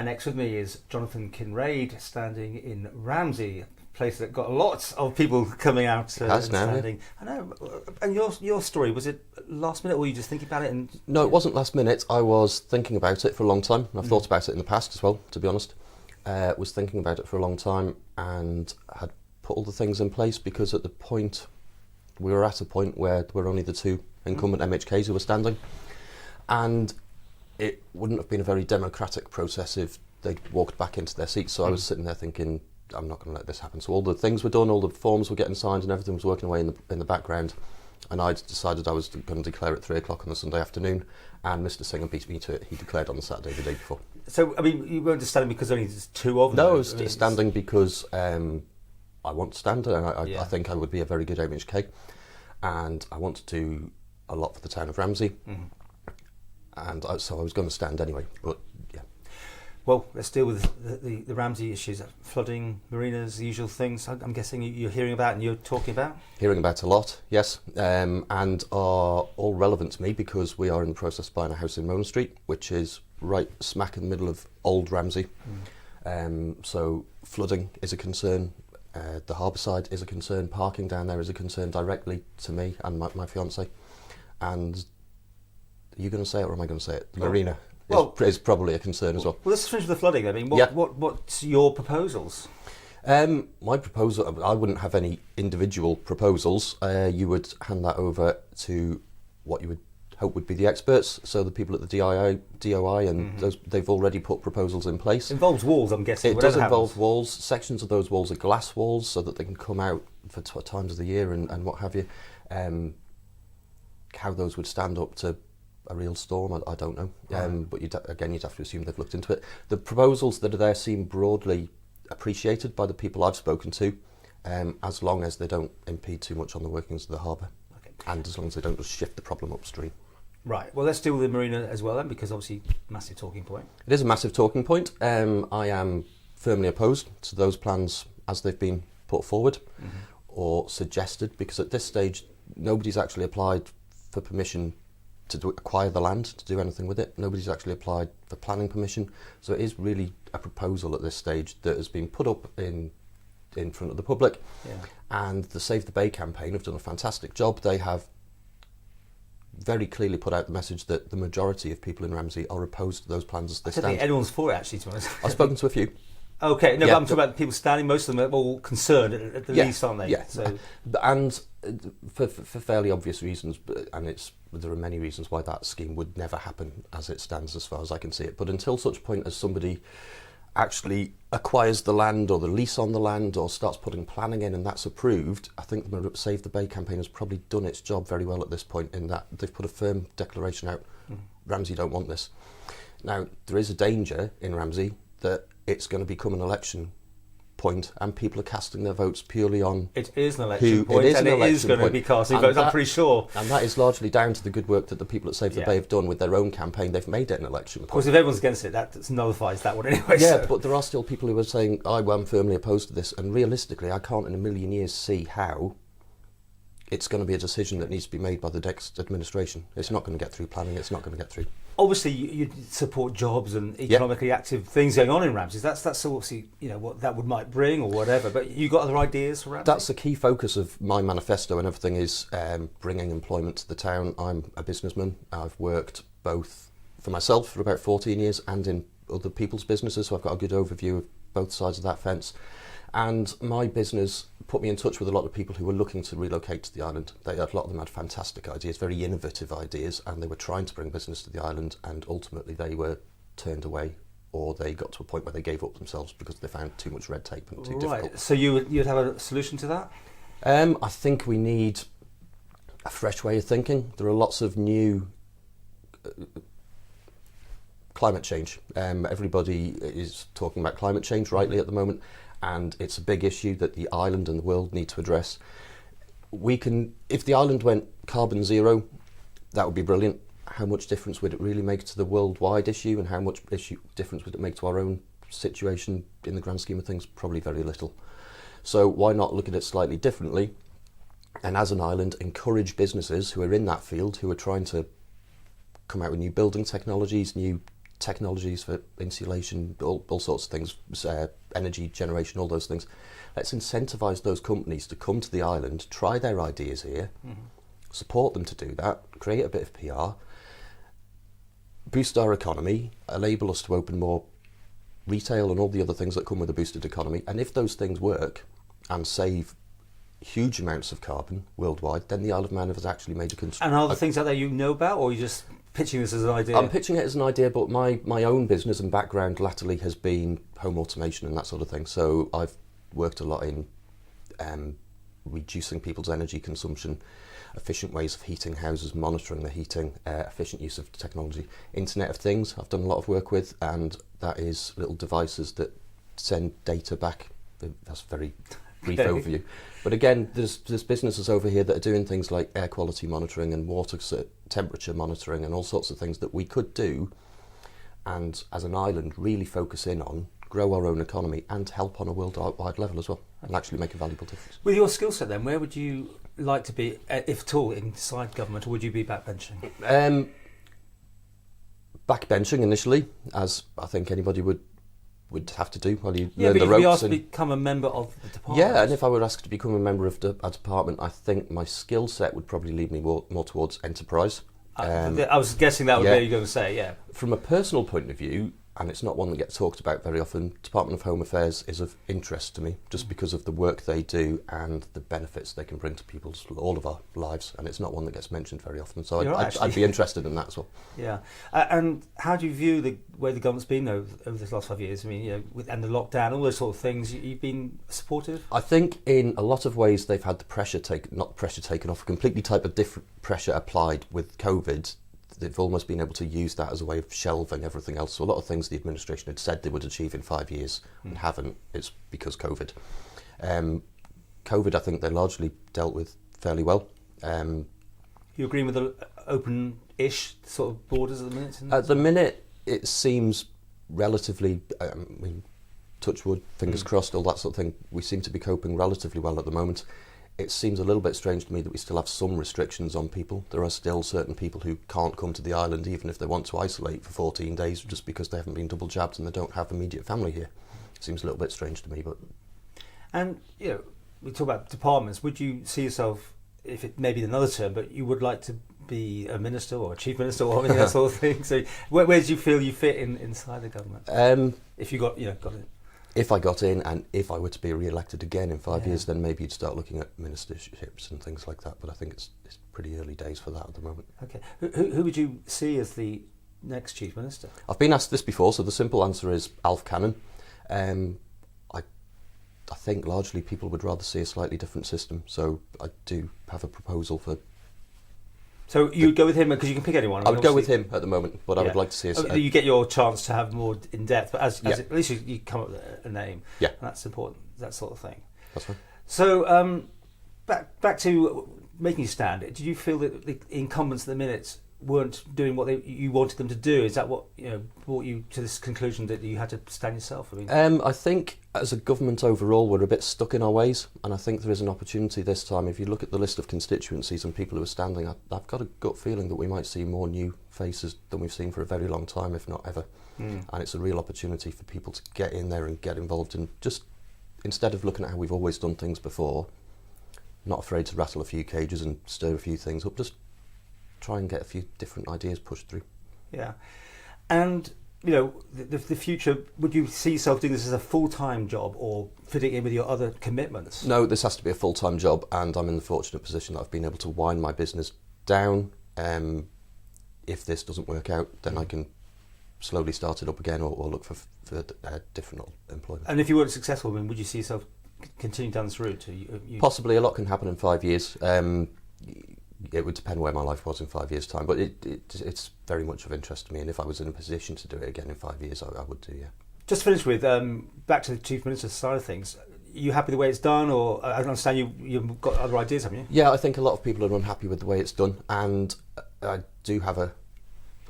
And next with me is Jonathan Kinrade, standing in Ramsey, a place that got lots of people coming out and standing. Yeah. I know. And your story, was it last minute, or were you just thinking about it? No, it wasn't last minute. I was thinking about it for a long time. I've thought about it in the past as well, to be honest. Was thinking about it for a long time and had put all the things in place, because at the point, we were at a point where there were only the two incumbent MHKs who were standing. And it wouldn't have been a very democratic process if they'd walked back into their seats. So I was sitting there thinking, I'm not going to let this happen. So all the things were done, all the forms were getting signed, and everything was working away in the background. And I decided I was going to declare at 3 o'clock on the Sunday afternoon, and Mr. Singer beat me to it. He declared on the Saturday, the day before. So, I mean, you weren't just standing because only there's two of them? No, I was standing because I want to stand, and I think I would be a very good MHK, and I want to do a lot for the town of Ramsey. And so I was going to stand anyway, but yeah. Well, let's deal with the Ramsey issues. Flooding, marinas, the usual things. I'm guessing you're hearing about and you're talking about? Hearing about a lot, yes, and are all relevant to me because we are in the process of buying a house in Mona Street, which is right smack in the middle of old Ramsey. So flooding is a concern, the harbour side is a concern, parking down there is a concern directly to me and my fiancée. And are you going to say it or am I going to say it? The marina is probably a concern as well. Well, let's finish with the flooding. I mean, what's your proposals? My proposal, I wouldn't have any individual proposals. You would hand that over to what you would hope would be the experts, so the people at the DOI, and they've already put proposals in place. It involves walls, I'm guessing. It does involve walls. Sections of those walls are glass walls, so that they can come out for times of the year and what have you. How those would stand up to a real storm, I don't know. But you'd have to assume they've looked into it. The proposals that are there seem broadly appreciated by the people I've spoken to, as long as they don't impede too much on the workings of the harbour, and as long as they don't just shift the problem upstream. Right. Well, let's deal with the marina as well then, because obviously massive talking point. It is a massive talking point. I am firmly opposed to those plans as they've been put forward or suggested, because at this stage nobody's actually applied for permission to acquire the land, to do anything with it. Nobody's actually applied for planning permission. So it is really a proposal at this stage that has been put up in front of the public. Yeah. And the Save the Bay campaign have done a fantastic job. They have very clearly put out the message that the majority of people in Ramsey are opposed to those plans as they stand. I don't think anyone's for it, actually, to be honest. I've spoken to a few. Okay, no, but I'm talking about the people standing. Most of them are all concerned at the least, aren't they? Yeah, so. And for fairly obvious reasons, and there are many reasons why that scheme would never happen as it stands, as far as I can see it. But until such point as somebody actually acquires the land or the lease on the land or starts putting planning in and that's approved, I think the Save the Bay campaign has probably done its job very well at this point, in that they've put a firm declaration out. Ramsey don't want this. Now, there is a danger in Ramsey that it's going to become an election point and people are casting their votes purely on... It is an election point, and it is going to be casting votes, I'm pretty sure. And that is largely down to the good work that the people at Save the Bay have done with their own campaign. They've made it an election point. Of course, if everyone's against it, that nullifies that one anyway. Yeah, so. But there are still people who are saying, I'm firmly opposed to this, and realistically, I can't in a million years see how it's going to be a decision that needs to be made by the next administration. It's not going to get through planning, it's not going to get through. Obviously, you support jobs and economically active things going on in Ramsey. That's obviously what that might bring or whatever. But you got other ideas for Ramsey? That's a key focus of my manifesto, and everything is bringing employment to the town. I'm a businessman. I've worked both for myself for about 14 years and in other people's businesses, so I've got a good overview of both sides of that fence. And my business put me in touch with a lot of people who were looking to relocate to the island. A lot of them had fantastic ideas, very innovative ideas, and they were trying to bring business to the island, and ultimately they were turned away, or they got to a point where they gave up themselves because they found too much red tape and too difficult. So you'd have a solution to that? I think we need a fresh way of thinking. There are lots of new... climate change. Everybody is talking about climate change rightly at the moment, and it's a big issue that the island and the world need to address. If the island went carbon zero, that would be brilliant. How much difference would it really make to the worldwide issue, and how much difference would it make to our own situation in the grand scheme of things? Probably very little. So why not look at it slightly differently, and as an island encourage businesses who are in that field, who are trying to come out with new building technologies, new technologies for insulation, all sorts of things, energy generation, all those things. Let's incentivise those companies to come to the island, try their ideas here, support them to do that, create a bit of PR, boost our economy, enable us to open more retail and all the other things that come with a boosted economy. And if those things work and save huge amounts of carbon worldwide, then the Isle of Man has actually made a And are there things out there you know about, or are you just pitching this as an idea? I'm pitching it as an idea, but my own business and background latterly has been home automation and that sort of thing. So I've worked a lot in reducing people's energy consumption, efficient ways of heating houses, monitoring the heating, efficient use of technology. Internet of Things I've done a lot of work with, and that is little devices that send data back. That's a very brief overview. But again, there's businesses over here that are doing things like air quality monitoring and water temperature monitoring and all sorts of things that we could do, and as an island really focus in on, grow our own economy and help on a worldwide level as well, and actually make a valuable difference. With your skill set then, where would you like to be, if at all, inside government, or would you be backbenching? Backbenching initially, as I think anybody would have to do while you but learn the you'd ropes. be asked to become a member of the department. Yeah, and if I were asked to become a member of a department, I think my skill set would probably lead me more towards enterprise. I was guessing that would be what you're going to say, yeah. From a personal point of view, and it's not one that gets talked about very often, Department of Home Affairs is of interest to me just because of the work they do and the benefits they can bring to all of our lives, and it's not one that gets mentioned very often, so I'd be interested in that as well. Yeah, and how do you view the way the government's been over this last 5 years? I mean, and the lockdown, all those sort of things, you've been supportive? I think in a lot of ways they've had the pressure taken off, a completely type of different pressure applied with COVID. They've almost been able to use that as a way of shelving everything else. So a lot of things the administration had said they would achieve in 5 years and haven't, it's because COVID. COVID, I think they largely dealt with fairly well. You agreeing with the open-ish sort of borders at the minute? At the minute, it seems relatively, touch wood, fingers crossed, all that sort of thing. We seem to be coping relatively well at the moment. It seems a little bit strange to me that we still have some restrictions on people. There are still certain people who can't come to the island even if they want to isolate for 14 days just because they haven't been double jabbed and they don't have immediate family here. It seems a little bit strange to me, but... And, we talk about departments. Would you see yourself, if it may be another term, but you would like to be a minister or a chief minister or that sort of thing? So where do you feel you fit inside the government? If you got it. If I got in, and if I were to be re-elected again in 5 years, then maybe you'd start looking at ministerships and things like that. But I think it's pretty early days for that at the moment. Okay. Who would you see as the next chief minister? I've been asked this before, so the simple answer is Alf Cannon. I think largely people would rather see a slightly different system. So I do have a proposal for... So you'd go with him because you can pick anyone. I would go with him at the moment, but I would like to see you get your chance to have more in depth, but at least you come up with a name. Yeah, and that's important. That sort of thing. That's fine. So back to making you stand. Did you feel that the incumbents at the minute weren't doing what you wanted them to do? Is that what brought you to this conclusion that you had to stand yourself? I think as a government overall we're a bit stuck in our ways, and I think there is an opportunity this time. If you look at the list of constituencies and people who are standing, I've got a gut feeling that we might see more new faces than we've seen for a very long time, if not ever. And it's a real opportunity for people to get in there and get involved, and just instead of looking at how we've always done things before, not afraid to rattle a few cages and stir a few things up, just try and get a few different ideas pushed through. Yeah. And, the future, would you see yourself doing this as a full-time job or fitting in with your other commitments? No, this has to be a full-time job, and I'm in the fortunate position that I've been able to wind my business down. If this doesn't work out, then I can slowly start it up again or look for different employment. And if you weren't successful, would you see yourself continuing down this route? Possibly. A lot can happen in 5 years. It would depend where my life was in 5 years' time, but it's very much of interest to me, and if I was in a position to do it again in 5 years, I would do, yeah. Just to finish with, back to the Chief Minister's side of things, are you happy the way it's done, or I understand you've got other ideas, haven't you? Yeah, I think a lot of people are unhappy with the way it's done, and I do have an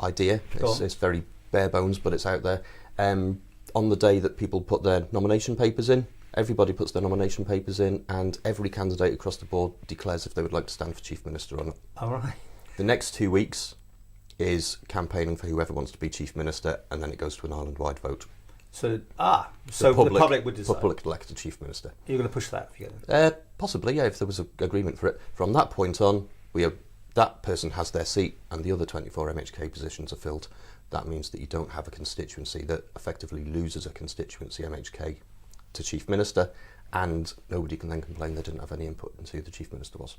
idea. It's very bare bones, but it's out there. On the day that people put their nomination papers in, everybody puts their nomination papers in, and every candidate across the board declares if they would like to stand for Chief Minister or not. All right. The next 2 weeks, is campaigning for whoever wants to be Chief Minister, and then it goes to an island-wide vote. So the public would decide. Public elect a Chief Minister. You're going to push that if you get them? Possibly, yeah, if there was an agreement for it. From that point on, that person has their seat, and the other 24 MHK positions are filled. That means that you don't have a constituency that effectively loses a constituency MHK to Chief Minister, and nobody can then complain they didn't have any input into who the Chief Minister was.